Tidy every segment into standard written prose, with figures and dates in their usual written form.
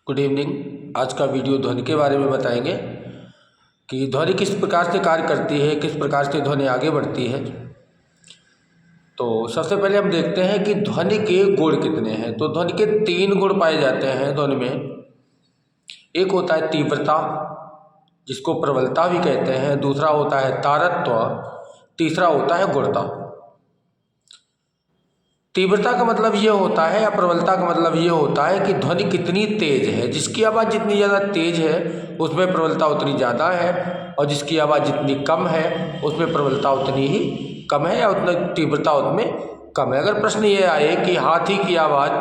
Good evening. आज का video ध्वनि के बारे में बताएंगे कि ध्वनि किस प्रकार से कार्य करती है, किस प्रकार से ध्वनि आगे बढ़ती है। तो सबसे पहले हम देखते हैं कि ध्वनि के गुण कितने हैं। तो ध्वनि के 3 गुण पाए जाते हैं ध्वनि में। एक होता है तीव्रता, जिसको प्रबलता भी कहते हैं। दूसरा होता है तारत्व, तीसरा होता है गुणता। तीव्रता का मतलब ये होता है या प्रबलता का मतलब ये होता है कि ध्वनि कितनी तेज है। जिसकी आवाज़ जितनी ज़्यादा तेज है उसमें प्रबलता उतनी ज़्यादा है, और जिसकी आवाज़ जितनी कम है उसमें प्रबलता उतनी ही कम है या उतना तीव्रता उतने कम है। अगर प्रश्न ये आए कि हाथी की आवाज़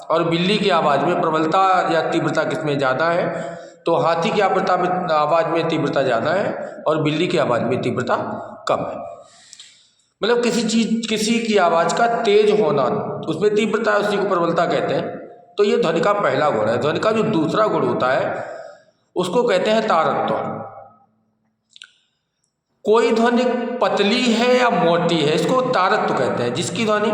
और बिल्ली की आवाज़ में प्रबलता या तीव्रता किसमें ज़्यादा है, तो हाथी की आवाज़ में तीव्रता ज़्यादा है और बिल्ली की आवाज़ में तीव्रता कम है। मतलब किसी की आवाज़ का तेज होना, उसमें तीव्रता है, उसी को प्रबलता कहते हैं। तो ये ध्वनि का पहला गुण है। ध्वनि का जो दूसरा गुण होता है उसको कहते हैं तारत्व। कोई ध्वनि पतली है या मोटी है, इसको तारत्व कहते हैं। जिसकी ध्वनि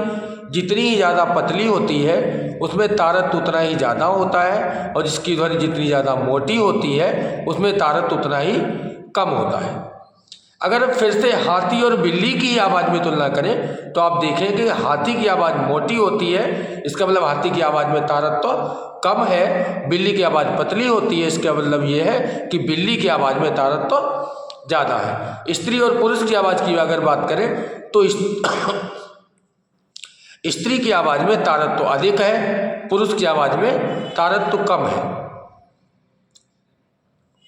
जितनी ज़्यादा पतली होती है उसमें तारत्व उतना ही ज़्यादा होता है, और जिसकी ध्वनि जितनी ज़्यादा मोटी होती है उसमें तारत्व उतना ही कम होता है। अगर फिर से हाथी और बिल्ली की आवाज़ में तुलना करें तो आप देखेंगे हाथी की आवाज़ मोटी होती है, इसका मतलब हाथी की आवाज़ में तारत्व कम है। बिल्ली की आवाज़ पतली होती है, इसका मतलब ये है कि बिल्ली की आवाज़ में तारत्व ज़्यादा है। स्त्री और पुरुष की आवाज़ की अगर बात करें तो स्त्री की आवाज़ में तारत्व अधिक है, पुरुष की आवाज़ में तारत्व कम है।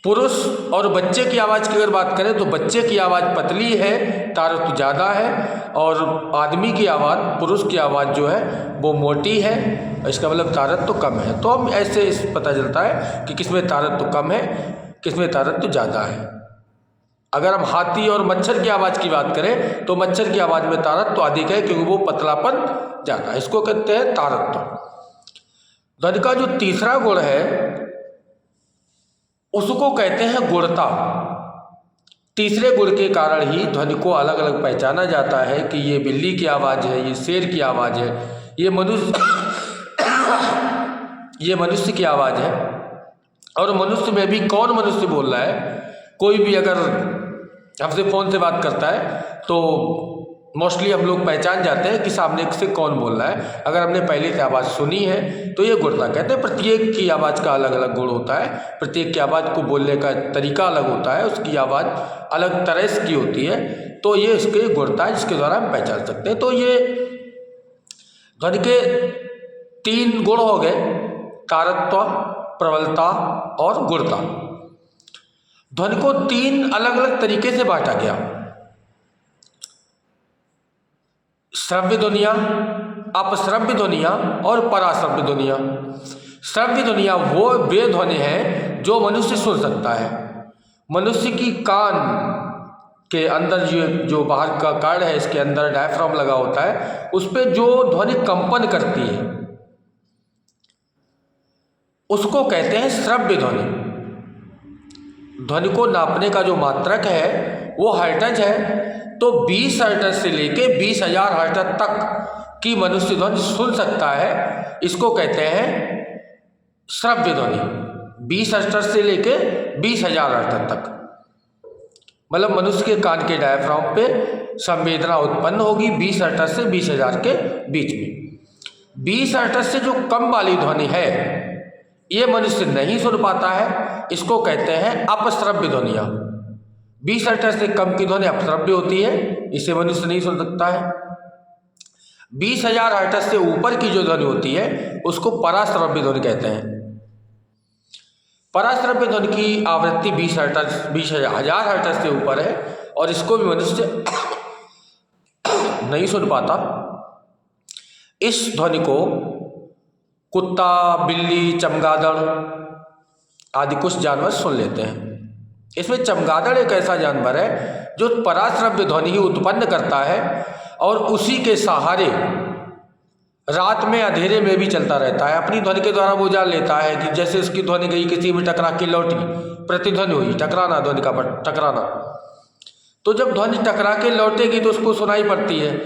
पुरुष और बच्चे की आवाज़ की अगर बात करें तो बच्चे की आवाज़ पतली है, तारत्व ज़्यादा है, और आदमी की आवाज़, पुरुष की आवाज़ जो है वो मोटी है, इसका मतलब तारत्व कम है। तो हम ऐसे पता चलता है कि किसमें तारत्व कम है, किसमें तारत्व ज़्यादा है। अगर हम हाथी और मच्छर की आवाज़ की बात करें तो मच्छर की आवाज़ में तारत्व अधिक है क्योंकि वो पतलापन ज़्यादा है, इसको कहते हैं तारत्व। ध्वनि का जो तीसरा गुण है उसको कहते हैं गुणता। तीसरे गुण के कारण ही ध्वनि को अलग अलग पहचाना जाता है कि ये बिल्ली की आवाज़ है, ये शेर की आवाज़ है, ये मनुष्य की आवाज़ है। और मनुष्य में भी कौन मनुष्य बोल रहा है, कोई भी अगर हमसे फ़ोन से बात करता है तो मोस्टली हम लोग पहचान जाते हैं कि सामने से कौन बोल रहा है। अगर हमने पहले से आवाज़ सुनी है तो ये गुणता कहते हैं। प्रत्येक की आवाज़ का अलग अलग गुण होता है, प्रत्येक की आवाज़ को बोलने का तरीका अलग होता है, उसकी आवाज़ अलग तरह से की होती है। तो ये इसके गुणता है जिसके द्वारा हम पहचान सकते हैं। तो ये ध्वनि के 3 गुण हो गए, तारत्व, प्रबलता और गुणता। ध्वनि को 3 अलग अलग तरीके से बांटा गया। श्रव्य ध्वनियाँ, अपश्रव्य ध्वनियाँ और पराश्रव्य ध्वनियाँ। श्रव्य ध्वनियाँ वे ध्वनि हैं जो मनुष्य सुन सकता है। मनुष्य की कान के अंदर जो बाहर का कार्ड है, इसके अंदर डायफ्राम लगा होता है, उस पर जो ध्वनि कंपन करती है उसको कहते हैं श्रव्य ध्वनि। ध्वनि को नापने का जो मात्रक है वो हर्ट्ज है। तो 20 हर्ट्ज से लेके 20,000 हर्ट्ज तक की मनुष्य ध्वनि सुन सकता है, इसको कहते हैं श्रव्य ध्वनि। 20 हर्ट्ज से लेके 20,000 हर्ट्ज तक, मतलब मनुष्य के कान के डायफ्राम पे संवेदना उत्पन्न होगी 20 हर्ट्ज से 20,000 के बीच में। 20 हर्ट्ज से जो कम वाली ध्वनि है ये मनुष्य नहीं सुन पाता है, इसको कहते हैं अपश्रव्य ध्वनियाँ। 20 हर्ट्ज से कम की ध्वनि अपश्रव्य होती है, इसे मनुष्य नहीं सुन सकता है। 20,000 हर्ट्ज से ऊपर की जो ध्वनि होती है उसको पराश्रव्य ध्वनि कहते हैं। पराश्रव्य ध्वनि की आवृत्ति 20,000 हर्ट्ज से ऊपर है, और इसको भी मनुष्य नहीं सुन पाता। इस ध्वनि को कुत्ता, बिल्ली, चमगादड़ आदि कुछ जानवर सुन लेते हैं। इसमें चमगादड़ एक ऐसा जानवर है जो पराश्रव्य ध्वनि ही उत्पन्न करता है, और उसी के सहारे रात में अंधेरे में भी चलता रहता है। अपनी ध्वनि के द्वारा वो जान लेता है कि जैसे उसकी ध्वनि गई किसी में टकरा के लौटी, प्रतिध्वनि हुई, टकराना, ध्वनि का टकराना। तो जब ध्वनि टकरा के लौटेगी तो उसको सुनाई पड़ती है।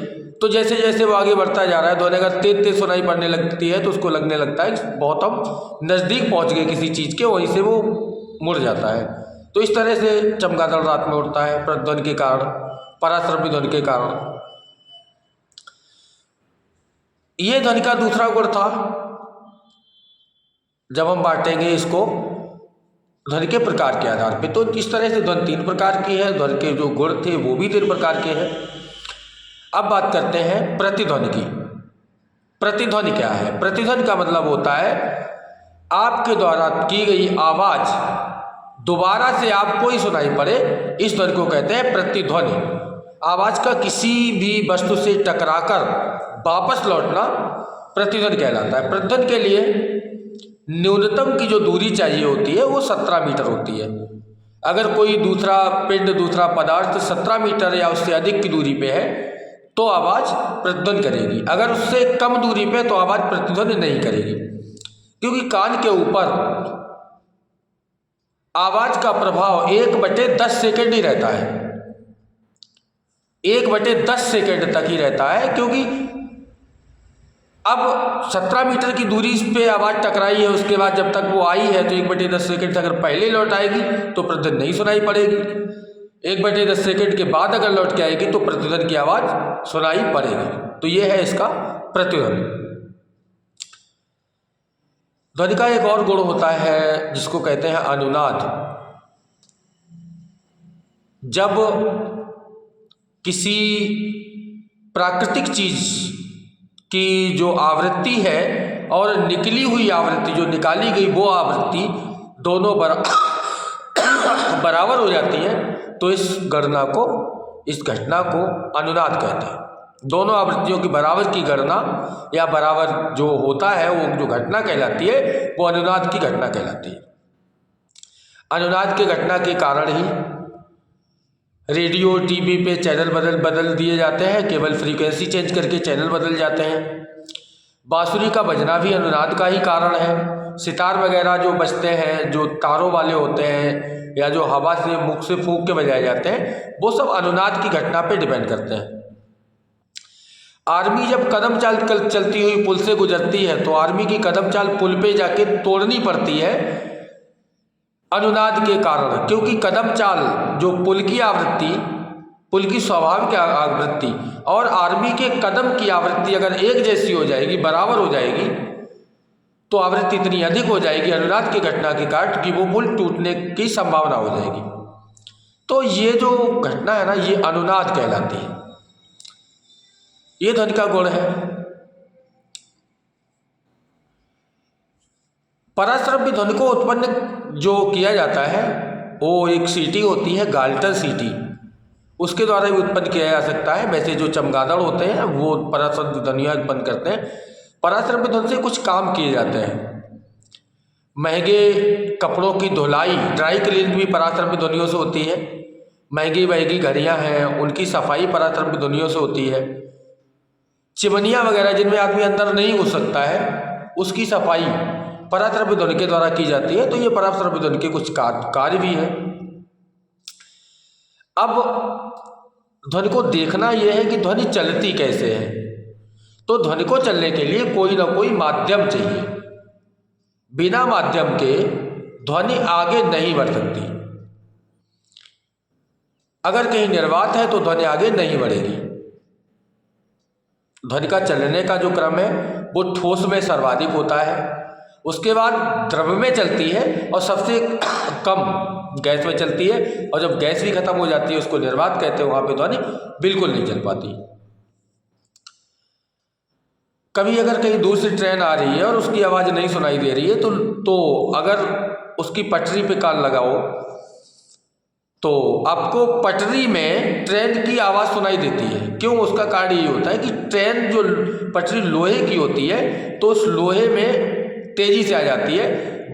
तो जैसे जैसे वो आगे बढ़ता जा रहा है, ध्वनि अगर तेज तेज सुनाई पड़ने लगती है तो उसको लगने लगता है कि बहुत हम नज़दीक पहुंच गए किसी चीज़ के, वहीं से वो मुड़ जाता है। तो इस तरह से चमगादड़ रात में उड़ता है प्रतिध्वनि के कारण, पराश्रव्य ध्वनि के कारण। ये ध्वनि का दूसरा गुण था। जब हम बांटेंगे इसको ध्वनि के प्रकार के आधार पे, तो इस तरह से ध्वनि 3 प्रकार की है, ध्वनि के जो गुण थे वो भी 3 प्रकार के हैं। अब बात करते हैं प्रतिध्वनि की। प्रतिध्वनि क्या है? प्रतिध्वनि का मतलब होता है आपके द्वारा की गई आवाज़ दोबारा से आपको ही सुनाई पड़े, इस ध्वनि को कहते हैं प्रतिध्वनि। आवाज़ का किसी भी वस्तु से टकराकर वापस लौटना प्रतिध्वनि कहलाता है। प्रतिध्वनि के लिए न्यूनतम की जो दूरी चाहिए होती है वो 17 मीटर होती है। अगर कोई दूसरा पिंड, दूसरा पदार्थ 17 मीटर या उससे अधिक की दूरी पे है तो आवाज़ प्रतिध्वनि करेगी। अगर उससे कम दूरी पे तो आवाज़ प्रतिध्वनि नहीं करेगी, क्योंकि कान के ऊपर आवाज़ का प्रभाव 1/10 सेकेंड ही रहता है। 1/10 सेकेंड तक ही रहता है, क्योंकि अब 17 मीटर की दूरी पे आवाज़ टकराई है, उसके बाद जब तक वो आई है तो 1/10 सेकेंड अगर पहले लौट आएगी तो प्रतिध्वनि नहीं सुनाई पड़ेगी। 1/10 सेकेंड के बाद अगर लौट के आएगी तो प्रतिध्वनि की आवाज़ सुनाई पड़ेगी। तो ये है इसका प्रतिध्वनि। ध्वनि का एक और गुण होता है जिसको कहते हैं अनुनाद। जब किसी प्राकृतिक चीज़ की जो आवृत्ति है और निकली हुई आवृत्ति, जो निकाली गई वो आवृत्ति दोनों बराबर हो जाती है, तो इस गणना को, इस घटना को अनुनाद कहते हैं। दोनों आवृत्तियों की बराबर की गणना या बराबर जो होता है वो जो घटना कहलाती है वो अनुनाद की घटना कहलाती है। अनुनाद की घटना के कारण ही रेडियो टीवी पे चैनल बदल दिए जाते हैं, केवल फ्रीक्वेंसी चेंज करके चैनल बदल जाते हैं। बांसुरी का बजना भी अनुनाद का ही कारण है। सितार वगैरह जो बजते हैं, जो तारों वाले होते हैं या जो हवा से मुख से फूंक के बजाए जाते हैं, वो सब अनुनाद की घटना पे डिपेंड करते हैं। आर्मी जब कदम चाल चलती हुई पुल से गुजरती है तो आर्मी की कदम चाल पुल पे जाके तोड़नी पड़ती है अनुनाद के कारण, क्योंकि कदम चाल जो पुल की आवृत्ति, पुल की स्वाभाविक आवृत्ति और आर्मी के कदम की आवृत्ति अगर एक जैसी हो जाएगी, बराबर हो जाएगी, तो आवृत्ति इतनी अधिक हो जाएगी अनुनाद की घटना के कारण कि वो पुल टूटने की संभावना हो जाएगी। तो ये जो घटना है ना, ये अनुनाद कहलाती है। ये ध्वनि का गुण है। पराश्रव्य ध्वनि को उत्पन्न जो किया जाता है वो एक सीटी होती है, गाल्टर सीटी, उसके द्वारा भी उत्पन्न किया जा सकता है। वैसे जो चमगादड़ होते हैं वो पराश्रव्य ध्वनियाँ उत्पन्न करते हैं। पराश्रव्य ध्वनि से कुछ काम किए जाते हैं। महंगे कपड़ों की धुलाई, ड्राई क्लीनिंग भी पराश्रव्य ध्वनियों से होती है। महंगी घड़ियाँ हैं, उनकी सफाई पराश्रव्य ध्वनियों से होती है। चिमनियाँ वगैरह जिनमें आदमी अंदर नहीं घुस सकता है, उसकी सफाई पराश्रव्य ध्वनि के द्वारा की जाती है। तो ये पराश्रव्य ध्वनि के कुछ कार्य भी हैं। अब ध्वनि को देखना यह है कि ध्वनि चलती कैसे है। तो ध्वनि को चलने के लिए कोई ना कोई माध्यम चाहिए। बिना माध्यम के ध्वनि आगे नहीं बढ़ सकती। अगर कहीं निर्वात है तो ध्वनि आगे नहीं बढ़ेगी। ध्वनि का चलने का जो क्रम है वो ठोस में सर्वाधिक होता है, उसके बाद द्रव में चलती है और सबसे कम गैस में चलती है। और जब गैस भी खत्म हो जाती है उसको निर्वात कहते हैं, वहाँ पे ध्वनि बिल्कुल नहीं चल पाती। कभी अगर कहीं दूर से ट्रेन आ रही है और उसकी आवाज़ नहीं सुनाई दे रही है तो अगर उसकी पटरी पे कान लगाओ तो आपको पटरी में ट्रेन की आवाज़ सुनाई देती है। क्यों? उसका कारण ये होता है कि ट्रेन जो पटरी लोहे की होती है तो उस लोहे में तेज़ी से आ जाती है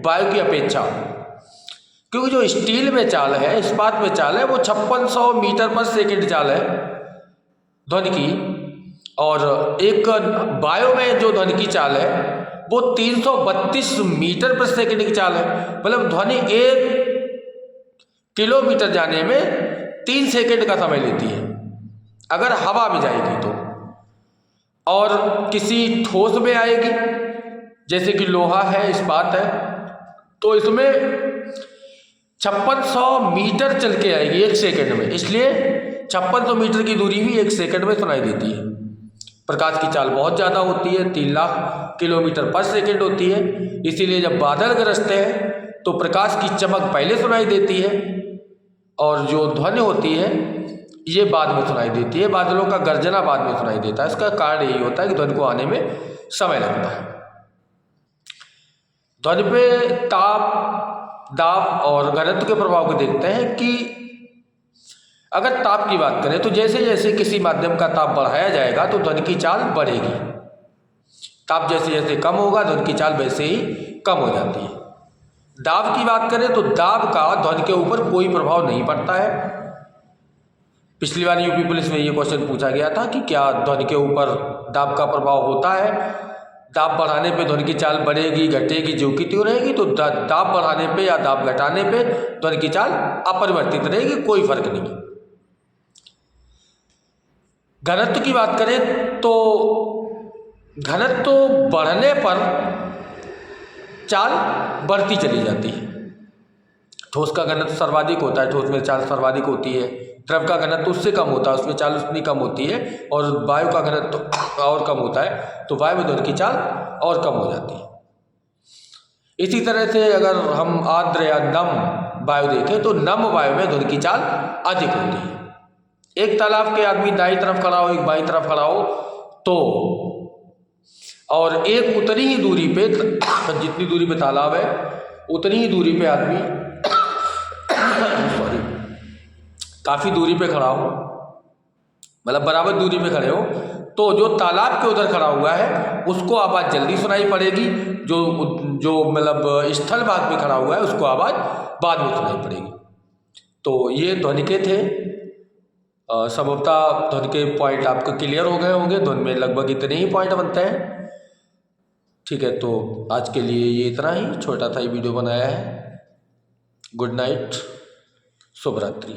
वायु की अपेक्षा, क्योंकि जो स्टील में चाल है, इस्पात में चाल है, वो 5600 मीटर पर सेकंड चाल है ध्वनि की, और एक वायु में जो ध्वनि की चाल है वो 332 मीटर पर सेकंड की चाल है। मतलब ध्वनि 1 किलोमीटर जाने में 3 सेकंड का समय लेती है अगर हवा में जाएगी तो। और किसी ठोस में आएगी, जैसे कि लोहा है, इस्पात है, तो इसमें 5600 मीटर चल के आएगी 1 सेकंड में, इसलिए 5600 मीटर की दूरी भी 1 सेकंड में सुनाई देती है। प्रकाश की चाल बहुत ज़्यादा होती है, 3 लाख किलोमीटर पर सेकंड होती है, इसीलिए जब बादल गरजते हैं तो प्रकाश की चमक पहले सुनाई देती है और जो ध्वनि होती है ये बाद में सुनाई देती है। बादलों का गर्जना बाद में सुनाई देता है। इसका कारण यही होता है कि ध्वनि को आने में समय लगता है। ध्वनि पे ताप, दाब और घनत्व के प्रभाव को देखते हैं कि अगर ताप की बात करें तो जैसे जैसे किसी माध्यम का ताप बढ़ाया जाएगा तो ध्वनि की चाल बढ़ेगी। ताप जैसे जैसे कम होगा ध्वनि की चाल वैसे ही कम हो जाती है। दाब की बात करें तो दाब का ध्वनि के ऊपर कोई प्रभाव नहीं पड़ता है। पिछली बार यूपी पुलिस में ये क्वेश्चन पूछा गया था कि क्या ध्वनि के ऊपर दाब का प्रभाव होता है। दाब बढ़ाने पे ध्वनि की चाल बढ़ेगी, घटेगी, जो की त्यों रहेगी। तो दाब बढ़ाने पे या दाब घटाने पे ध्वनि की चाल अपरिवर्तित रहेगी, कोई फर्क नहीं। घनत्व की बात करें तो घनत्व बढ़ने पर चाल बढ़ती चली जाती है। ठोस का घनत्व सर्वाधिक होता है, ठोस में चाल सर्वाधिक होती है। द्रव का घनत्व उससे कम होता है, उसमें चाल उतनी कम होती है। और वायु का घनत्व और कम होता है, तो वायु में ध्वनि की चाल और कम हो जाती है। इसी तरह से अगर हम आर्द्र या नम वायु देखें तो नम वायु में ध्वनि की चाल अधिक होती है। एक तालाब के आदमी दाईं तरफ खड़ा हो, एक बाईं तरफ खड़ा हो, तो और एक उतनी ही दूरी पे, जितनी दूरी पे तालाब है उतनी ही दूरी पे आदमी सॉरी काफ़ी दूरी पे खड़ा हो, मतलब बराबर दूरी पे खड़े हो, तो जो तालाब के उधर खड़ा हुआ है उसको आवाज़ जल्दी सुनाई पड़ेगी। जो मतलब स्थल भाग में खड़ा हुआ है उसको आवाज़ बाद में सुनाई पड़ेगी। तो ये ध्वनि के थे। संभवतः ध्वनि के पॉइंट आपको क्लियर हो गए होंगे। ध्वनि में लगभग इतने ही पॉइंट बनते हैं। ठीक है, तो आज के लिए ये इतना ही छोटा सा ही वीडियो बनाया है। गुड नाइट, शुभ रात्रि।